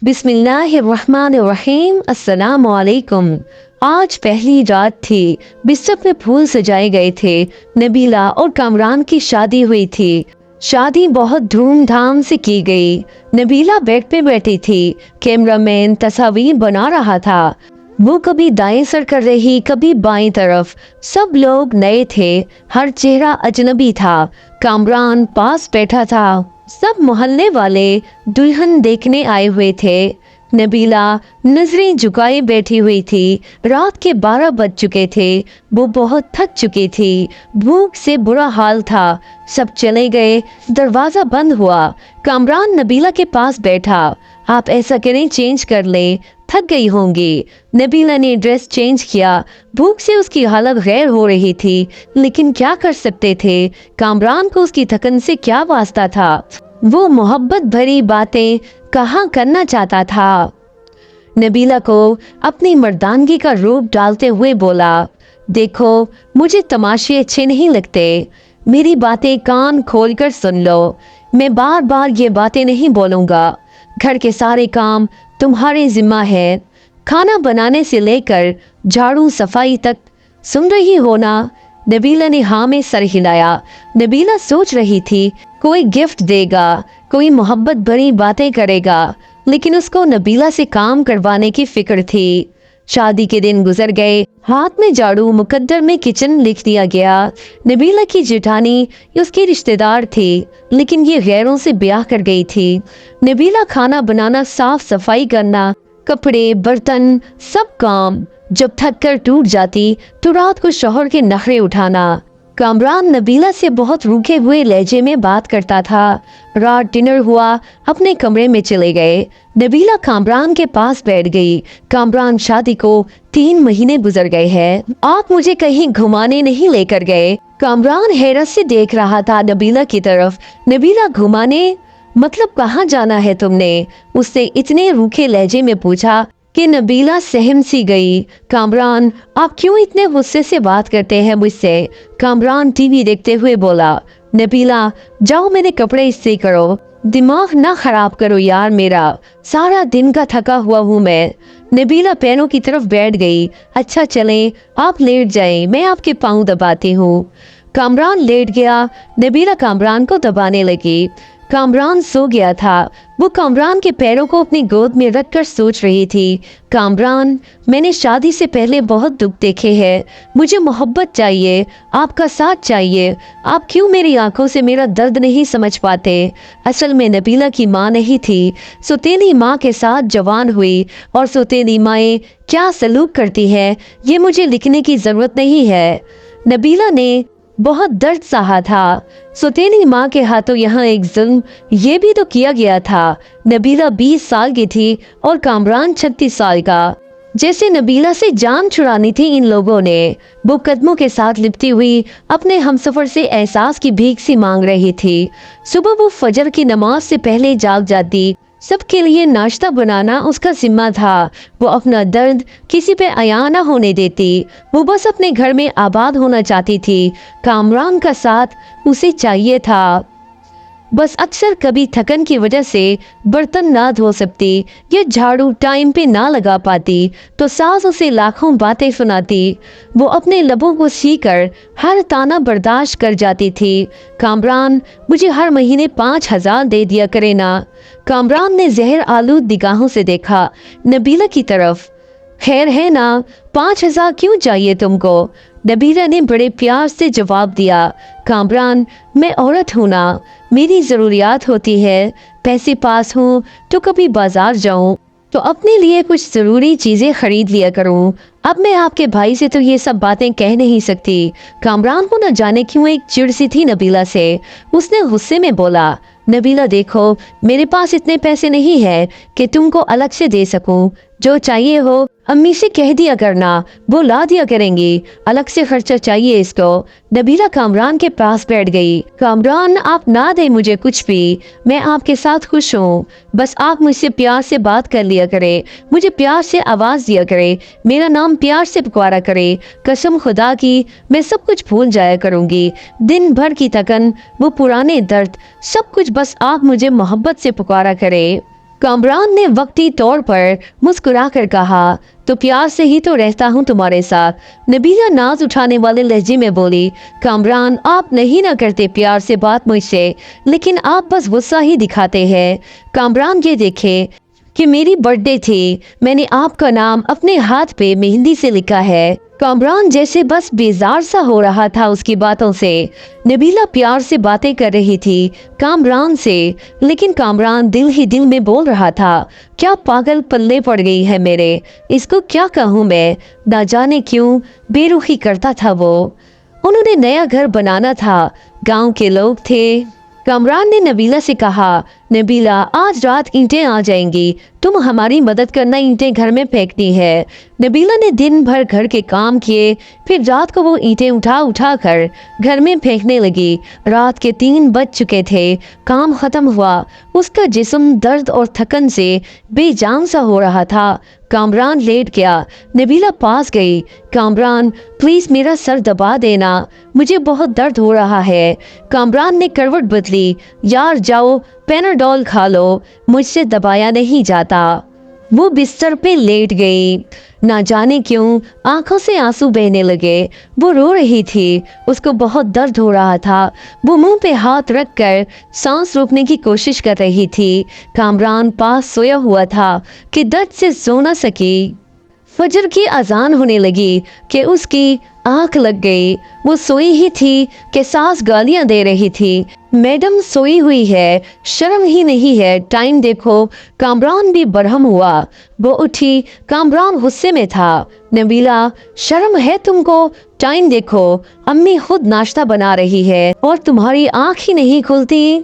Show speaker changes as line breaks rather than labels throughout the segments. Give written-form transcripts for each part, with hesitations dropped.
बिस्मिल्लाहिर्रहमानिर्रहीम। अस्सलाम वालेकुम। आज पहली रात थी। बिस्तर पे फूल सजाए गए थे। नबीला और कामरान की शादी हुई थी। शादी बहुत धूमधाम से की गई। नबीला बेड पे बैठी थी। कैमरामैन तस्वीर बना रहा था। वो कभी दाएं सर कर रही, कभी बाएं तरफ। सब लोग नए थे। हर चेहरा अजनबी था। कामरान पास बैठा था। सब मोहल्ले वाले दुल्हन देखने आए हुए थे। नबीला नजरें झुकाए बैठी हुई थी। रात के 12 बज चुके थे। वो बहुत थक चुकी थी। भूख से बुरा हाल था। सब चले गए। दरवाजा बंद हुआ। कामरान नबीला के पास बैठा। आप ऐसा करें, चेंज कर ले, थक गई होंगी। नबीला ने ड्रेस चेंज किया। भूख से उसकी हालत गैर हो रही थी, लेकिन क्या कर सकते थे। कामरान को उसकी थकन से क्या वास्ता था। वो मोहब्बत भरी बातें कहाँ करना चाहता था। नबीला को अपनी मर्दानगी का रूप डालते हुए बोला, देखो, मुझे तमाशे अच्छे नहीं लगते। मेरी बातें कान खोलकर सुन लो। मैं बार बार ये बातें नहीं बोलूँगा। घर के सारे काम तुम्हारे जिम्मा है। खाना बनाने से लेकर झाड़ू सफाई तक। सुन रही हो ना। नबीला ने हाँ में सर हिलाया। नबीला सोच रही थी कोई गिफ्ट देगा, कोई मोहब्बत भरी बातें करेगा, लेकिन उसको नबीला से काम करवाने की फिक्र थी। शादी के दिन गुजर गए। हाथ में झाड़ू, मुकद्दर में किचन लिख दिया गया। नबीला की जेठानी उसकी रिश्तेदार थी, लेकिन ये गैरों से ब्याह कर गई थी। नबीला खाना बनाना, साफ सफाई करना, कपड़े बर्तन, सब काम। जब थक कर टूट जाती तो रात को शौहर के नखरे उठाना। कामरान नबीला से बहुत रूखे हुए लहजे में बात करता था। रात डिनर हुआ, अपने कमरे में चले गए। नबीला कामरान के पास बैठ गई। कामरान, शादी को 3 महीने गुजर गए हैं, आप मुझे कहीं घुमाने नहीं लेकर गए। कामरान हैरत से देख रहा था नबीला की तरफ। नबीला, घुमाने मतलब कहाँ जाना है तुमने? उसने इतने रूखे लहजे में पूछा कि नबीला सहम सी गई। कामरान, आप क्यों इतने गुस्से से बात करते हैं मुझसे? कामरान टीवी देखते हुए बोला, नबीला, जाओ मेरे कपड़े इस्त्री करो। दिमाग ना खराब करो यार मेरा, सारा दिन का थका हुआ हूँ मैं। नबीला पैरों की तरफ बैठ गई। अच्छा चलें, आप लेट जाएं, मैं आपके पाँव दबाती हूँ। कामरान लेट गया। नबीला कामरान को दबाने लगी। कामरान सो गया था। वो कामरान के पैरों को अपनी गोद में रखकर सोच रही थी, कामरान, मैंने शादी से पहले बहुत दुख देखे हैं। मुझे मोहब्बत चाहिए, आपका साथ चाहिए। आप क्यों मेरी आंखों से मेरा दर्द नहीं समझ पाते? असल में नबीला की माँ नहीं थी। सौतेली माँ के साथ जवान हुई, और सौतेली माएँ क्या सलूक करती है ये मुझे लिखने की ज़रूरत नहीं है। नबीला ने बहुत दर्द सहा था। सौतेली माँ के हाथों यहाँ एक जुल्म ये भी तो किया गया था। नबीला 20 साल की थी और कामरान 36 साल का। जैसे नबीला से जान छुड़ानी थी इन लोगों ने। वो कदमों के साथ लिपटी हुई अपने हमसफर से एहसास की भीख सी मांग रही थी। सुबह वो फजर की नमाज से पहले जाग जाती। सबके लिए नाश्ता बनाना उसका जिम्मा था। वो अपना दर्द किसी पे अया न होने देती। वो बस अपने घर में आबाद होना चाहती थी। कामरान का साथ उसे चाहिए था। बस अक्सर कभी थकन की वजह से बर्तन ना धो सकती या झाड़ू टाइम पे ना लगा पाती तो सास उसे लाखों बातें सुनाती। वो अपने लबों को सीकर हर ताना बर्दाश्त कर जाती थी। कामरान, मुझे हर महीने 5,000 दे दिया करे ना। कामरान ने जहर आलूद निगाहों से देखा नबीला की तरफ। खैर है ना, 5,000 क्यों चाहिए तुमको? नबीला ने बड़े प्यार से जवाब दिया, कामरान, मैं औरत हूँ ना, मेरी ज़रूरियात होती है। पैसे पास हों तो कभी बाजार जाऊं तो अपने लिए कुछ ज़रूरी चीज़ें खरीद लिया करूं। अब मैं आपके भाई से तो ये सब बातें कह नहीं सकती। कामरान को न जाने क्यों एक चिढ़ सी थी नबीला से। उसने गुस्से में बोला, नबीला देखो, मेरे पास इतने पैसे नहीं है कि तुमको अलग से दे सकूं। जो चाहिए हो अम्मी से कह दिया करना, वो ला दिया करेंगी। अलग से खर्चा चाहिए इसको। नबीला कामरान के पास बैठ गई। कामरान, आप ना दे मुझे कुछ भी, मैं आपके साथ खुश हूँ। बस आप मुझसे प्यार से बात कर लिया करे, मुझे प्यार से आवाज़ दिया करे, मेरा नाम प्यार से पुकारा करे। कसम खुदा की मैं सब कुछ भूल जाया करूँगी। दिन भर की थकन, वो पुराने दर्द, सब कुछ, बस आप मुझे मोहब्बत से पुकारा करे। कामरान ने वक्ती तौर पर मुस्कुरा कर कहा, तो प्यार से ही तो रहता हूँ तुम्हारे साथ। नबीला नाज उठाने वाले लहजे में बोली, कामरान आप नहीं ना करते प्यार से बात मुझसे, लेकिन आप बस गुस्सा ही दिखाते हैं। कामरान ये देखे कि मेरी बर्थडे थी, मैंने आपका नाम अपने हाथ पे मेहंदी से लिखा है। कामरान जैसे बस बेजार सा हो रहा था उसकी बातों से। नबीला प्यार से बातें कर रही थी कामरान से, लेकिन कामरान दिल ही दिल में बोल रहा था, क्या पागल पल्ले पड़ गई है मेरे, इसको क्या कहूँ मैं, ना जाने क्यों बेरुखी करता था वो। उन्होंने नया घर बनाना था, गांव के लोग थे। कामरान ने नबीला से कहा, नबीला आज रात ईंटें आ जाएंगी, तुम हमारी मदद करना, ईंटें घर में फेंकनी है। नबीला ने दिन भर घर के काम किए, फिर रात को वो ईंटें उठा उठा कर घर में फेंकने लगी। रात के 3 बज चुके थे, काम खत्म हुआ, उसका जिस्म दर्द और थकन से बेजान सा हो रहा था। कामरान लेट गया, नबीला पास गई, कामरान प्लीज मेरा सर दबा देना, मुझे बहुत दर्द हो रहा है। कामरान ने करवट बदली, यार जाओ पैनाडोल खा लो, मुझसे दबाया नहीं जाता। वो बिस्तर पे लेट गई। ना जाने क्यों आंखों से आंसू बहने लगे। वो रो रही थी, उसको बहुत दर्द हो रहा था। वो मुंह पे हाथ रखकर सांस रोकने की कोशिश कर रही थी। कामरान पास सोया हुआ था कि दर्द से सो न सकी। फजर की अजान होने लगी कि उसकी आंख लग गई। वो सोई ही थी कि सास गालियां दे रही थी, मैडम सोई हुई है, शर्म ही नहीं है, टाइम देखो। कामरान भी बरहम हुआ, वो उठी, कामरान गुस्से में था। नबीला शर्म है तुमको, टाइम देखो, अम्मी खुद नाश्ता बना रही है और तुम्हारी आंख ही नहीं खुलती।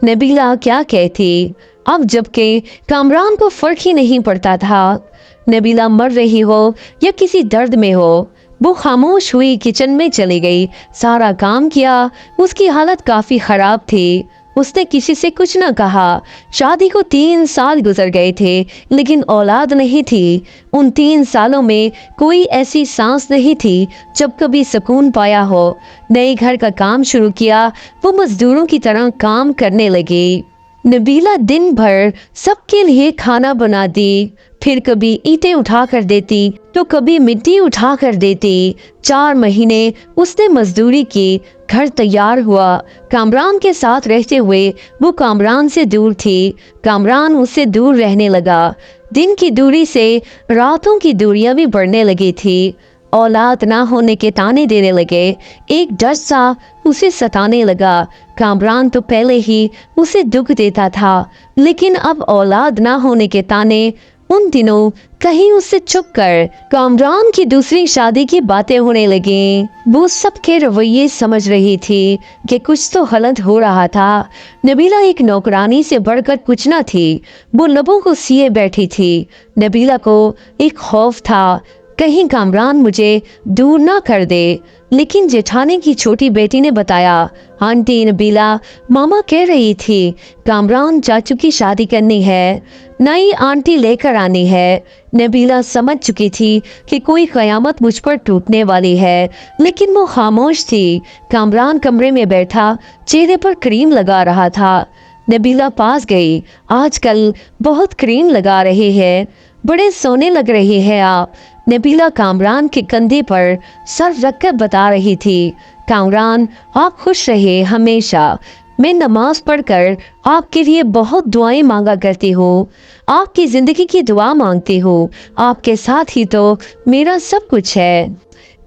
नबीला क्या कहती अब, जबकि कामरान को फर्क ही नहीं पड़ता था नबीला मर रही हो या किसी दर्द में हो। वो खामोश हुई किचन में चली गई, सारा काम किया। उसकी हालत काफी खराब थी। उसने किसी से कुछ न कहा। शादी को 3 साल गुजर गए थे, लेकिन औलाद नहीं थी। उन 3 सालों में कोई ऐसी सांस नहीं थी जब कभी सुकून पाया हो। नए घर का काम शुरू किया, वो मजदूरों की तरह काम करने लगी। नबीला दिन भर सबके लिए खाना बना दी, फिर कभी ईंटें उठा कर देती तो कभी मिट्टी उठा कर देती। 4 महीने उसने मजदूरी की, घर तैयार हुआ। कामरान के साथ रहते हुए वो कामरान से दूर थी, कामरान उससे दूर रहने लगा। दिन की दूरी से रातों की दूरियां भी बढ़ने लगी थी। औलाद ना होने के ताने देने लगे। एक डर सा उसे सताने लगा। कामरान तो पहले ही उसे दुख देता था, लेकिन अब औलाद ना होने के ताने उन दिनों कहीं उससे छुप कर कामरान की दूसरी शादी की बातें होने लगी। वो सबके रवैये समझ रही थी कि कुछ तो गलत हो रहा था। नबीला एक नौकरानी से बढ़कर कुछ न थी। वो लबों को सिए बैठी थी। नबीला को एक खौफ था, कहीं कामरान मुझे दूर ना कर दे। लेकिन जेठानी की छोटी बेटी ने बताया, आंटी नबीला, मामा कह रही थी कामरान चाचू की शादी करनी है, नई आंटी लेकर आनी है। नबीला समझ चुकी थी कि कोई कयामत मुझ पर टूटने वाली है, लेकिन वो खामोश थी। कामरान कमरे में बैठा चेहरे पर क्रीम लगा रहा था। नबीला पास गई। आजकल बहुत क्रीम लगा रहे हैं, बड़े सोने लग रहे हैं आप। नबीला कामरान के कंधे पर सर रखकर बता रही थी, कामरान आप खुश रहे हमेशा। मैं नमाज पढ़कर आपके लिए बहुत दुआएं मांगा करती हूँ, आपकी जिंदगी की दुआ मांगती हूँ। आपके साथ ही तो मेरा सब कुछ है।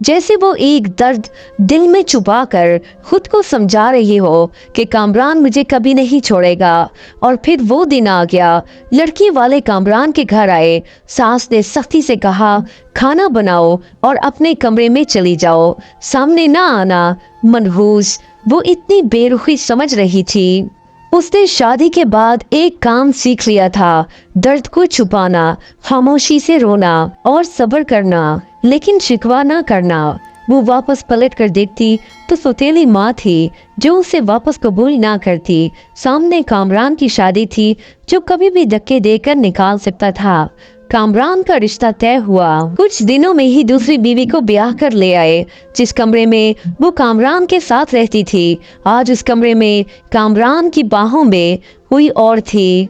जैसे वो एक दर्द दिल में छुपा कर खुद को समझा रही हो कि कामरान मुझे कभी नहीं छोड़ेगा। और फिर वो दिन आ गया। लड़की वाले कामरान के घर आए। सास ने सख्ती से कहा, खाना बनाओ और अपने कमरे में चली जाओ, सामने ना आना। मनहूस वो इतनी बेरुखी समझ रही थी। उसने शादी के बाद एक काम सीख लिया था, दर्द को छुपाना, खामोशी से रोना और सब्र करना, लेकिन शिकवा ना करना। वो वापस पलट कर देखती तो सौतेली माँ थी जो उसे वापस कबूल ना करती। सामने कामरान की शादी थी जो कभी भी धक्के देकर निकाल सकता था। कामरान का रिश्ता तय हुआ। कुछ दिनों में ही दूसरी बीवी को ब्याह कर ले आए। जिस कमरे में वो कामरान के साथ रहती थी, आज उस कमरे में कामरान की बाहों में कोई और थी।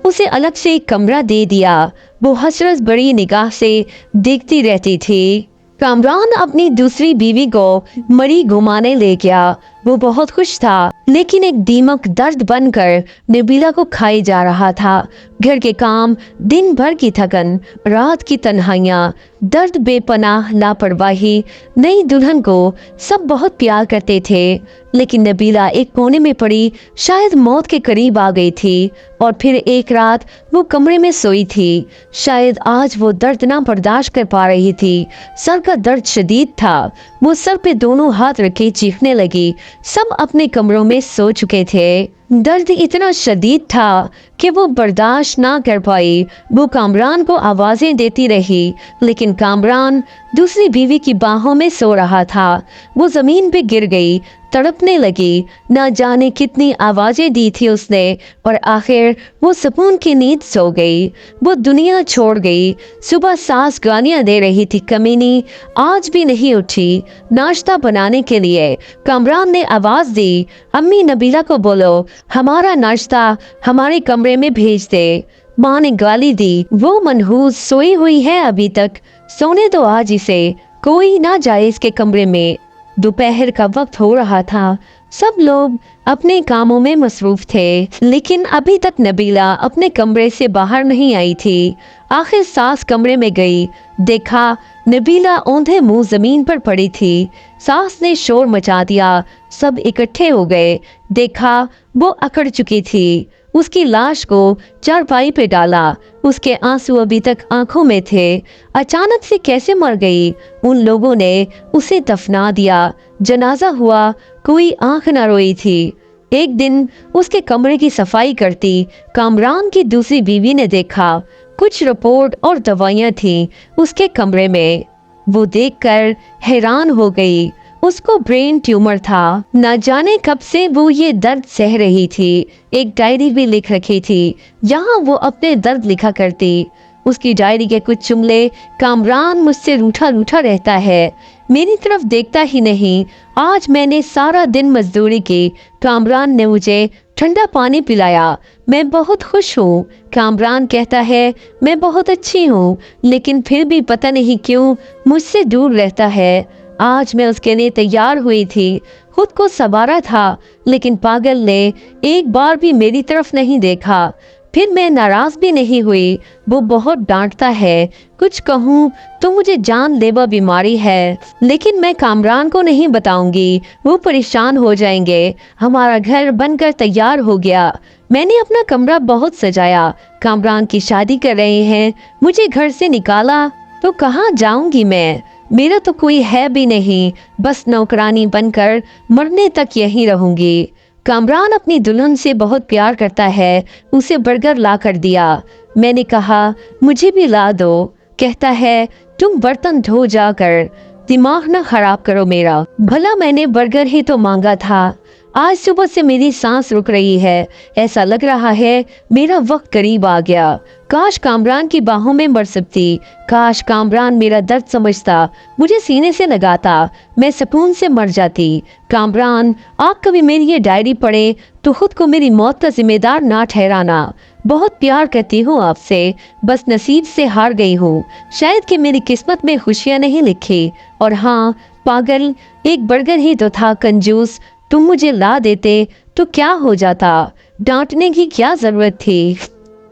उसे अलग से एक कमरा दे दिया। वो हसरत बड़ी निगाह से देखती रहती थी। कामरान अपनी दूसरी बीवी को मरी घुमाने ले गया। वो बहुत खुश था, लेकिन एक दीमक दर्द बनकर नबीला को खाए जा रहा था। घर के काम, दिन भर की थकन, रात की तन्हाइयाँ, दर्द, बेपनाह लापरवाही। नई दुल्हन को सब बहुत प्यार करते थे, लेकिन नबीला एक कोने में पड़ी शायद मौत के करीब आ गई थी। और फिर एक रात वो कमरे में सोई थी। शायद आज वो दर्द ना बर्दाश्त कर पा रही थी। सर का दर्द शदीद था। वो सर पे दोनों हाथ रखे चीखने लगी। सब अपने कमरों में सो चुके थे। दर्द इतना शदीद था कि वो बर्दाश्त ना कर पाई। वो कामरान को आवाजें देती रही, लेकिन कामरान दूसरी बीवी की बाहों में सो रहा था। वो जमीन पे गिर गई, तड़पने लगी। ना जाने कितनी आवाजें दी थी उसने, और आखिर वो सुकून की नींद सो गई। वो दुनिया छोड़ गई। सुबह सास गालियां दे रही थी, कमीनी आज भी नहीं उठी नाश्ता बनाने के लिए। कामरान ने आवाज दी, अम्मी नबीला को बोलो हमारा नाश्ता हमारे कमरे में भेज दे। माँ ने गाली दी, वो मनहूस सोई हुई है अभी तक, सोने दो आज इसे, कोई ना जाए इसके कमरे में। दोपहर का वक्त हो रहा था। सब लोग अपने कामों में मसरूफ थे, लेकिन अभी तक नबीला अपने कमरे से बाहर नहीं आई थी। आखिर सास कमरे में गई, देखा नबीला औंधे मुंह जमीन पर पड़ी थी। सास ने शोर मचा दिया, सब इकट्ठे हो गए। देखा वो अकड़ चुकी थी। उसकी लाश को चारपाई पे डाला। उसके आंसू अभी तक आंखों में थे। अचानक से कैसे मर गई? उन लोगों ने उसे दफना दिया। जनाजा हुआ, कोई आंख न रोई थी। एक दिन उसके कमरे की सफाई करती कामरान की दूसरी बीवी ने देखा, कुछ रिपोर्ट और दवाइयां थी उसके कमरे में। वो देखकर हैरान हो गई। उसको ब्रेन ट्यूमर था। न जाने कब से वो ये दर्द सह रही थी। एक डायरी भी लिख रखी थी, जहाँ वो अपने दर्द लिखा करती। उसकी डायरी के कुछ जुमले, कामरान मुझसे रूठा रूठा रहता है, मेरी तरफ देखता ही नहीं। आज मैंने सारा दिन मजदूरी की, कामरान ने मुझे ठंडा पानी पिलाया, मैं बहुत खुश हूँ। कामरान कहता है मैं बहुत अच्छी हूँ, लेकिन फिर भी पता नहीं क्यों मुझसे दूर रहता है। आज मैं उसके लिए तैयार हुई थी, खुद को संवारा था, लेकिन पागल ने एक बार भी मेरी तरफ नहीं देखा। फिर मैं नाराज भी नहीं हुई। वो बहुत डांटता है, कुछ कहूँ तो मुझे जानलेवा बीमारी है, लेकिन मैं कामरान को नहीं बताऊंगी, वो परेशान हो जाएंगे। हमारा घर बनकर तैयार हो गया। मैंने अपना कमरा बहुत सजाया। कामरान की शादी कर रहे हैं, मुझे घर से निकाला तो कहाँ जाऊंगी मैं? मेरा तो कोई है भी नहीं, बस नौकरानी बनकर मरने तक यहीं रहूंगी। कामरान अपनी दुल्हन से बहुत प्यार करता है। उसे बर्गर ला कर दिया। मैंने कहा मुझे भी ला दो। कहता है तुम बर्तन धो जाकर, दिमाग न खराब करो मेरा। भला मैंने बर्गर ही तो मांगा था। आज सुबह से मेरी सांस रुक रही है। ऐसा लग रहा है मेरा वक्त करीब आ गया। काश कामरान की बाहों में मर सकती। काश कामरान मेरा दर्द समझता, मुझे सीने से लगाता, मैं सुकून से मर जाती। कामरान, आप कभी मेरी ये डायरी पढ़े तो खुद को मेरी मौत का जिम्मेदार ना ठहराना। बहुत प्यार करती हूँ आपसे, बस नसीब से हार गई हूँ। शायद कि मेरी किस्मत में खुशियाँ नहीं लिखी। और हाँ पागल, एक बर्गर ही तो था कंजूस, तुम मुझे ला देते तो क्या हो जाता? डांटने की क्या जरूरत थी?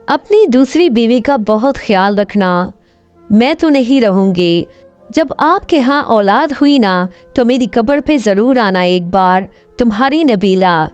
अपनी दूसरी बीवी का बहुत ख्याल रखना। मैं तो नहीं रहूंगी। जब आपके यहाँ औलाद हुई ना तो मेरी कब्र पे जरूर आना एक बार। तुम्हारी नबीला।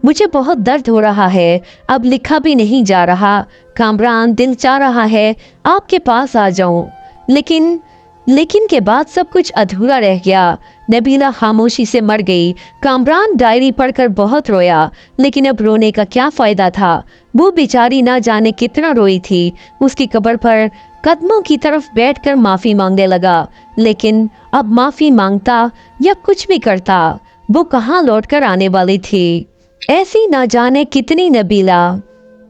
मुझे बहुत दर्द हो रहा है, अब लिखा भी नहीं जा रहा। कामरान, दिल चाह रहा है आपके पास आ जाऊं, लेकिन के बाद सब कुछ अधूरा रह गया। नबीला खामोशी से मर गई। कामरान डायरी पढ़कर बहुत रोया, लेकिन अब रोने का क्या फायदा था? वो बेचारी ना जाने कितना रोई थी। उसकी कब्र पर कदमों की तरफ बैठकर माफी मांगने लगा, लेकिन अब माफी मांगता या कुछ भी करता, वो कहाँ लौटकर आने वाली थी? ऐसी ना जाने कितनी नबीला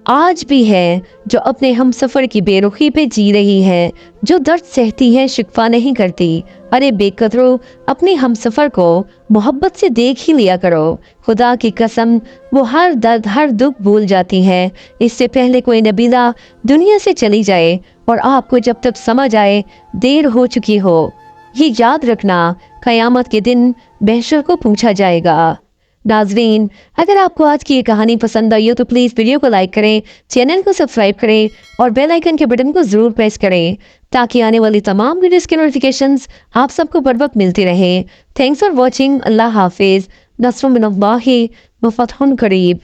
آج بھی ہے جو اپنے ہم سفر کی بے رخی پہ جی رہی ہے، جو درد سہتی ہے شکوہ نہیں کرتی۔ ارے بے قدرو، اپنے ہم سفر کو محبت سے دیکھ ہی لیا کرو، خدا کی قسم وہ ہر درد ہر دکھ بھول جاتی ہے۔ اس سے پہلے کوئی نبیلہ دنیا سے چلی جائے اور آپ کو جب تک سمجھ آئے دیر ہو چکی ہو۔ یہ یاد رکھنا، قیامت کے دن محشر کو پوچھا جائے گا۔ ناظرین، اگر آپ کو آج کی یہ کہانی پسند آئی ہو تو پلیز ویڈیو کو لائک کریں، چینل کو سبسکرائب کریں اور بیل آئیکن کے بٹن کو ضرور پریس کریں تاکہ آنے والی تمام ویڈیوز کی نوٹیفیکیشنز آپ سب کو بر وقت ملتی رہیں۔ Thanks for watching. اللہ حافظ۔ نصر من اللہ و فتح قریب۔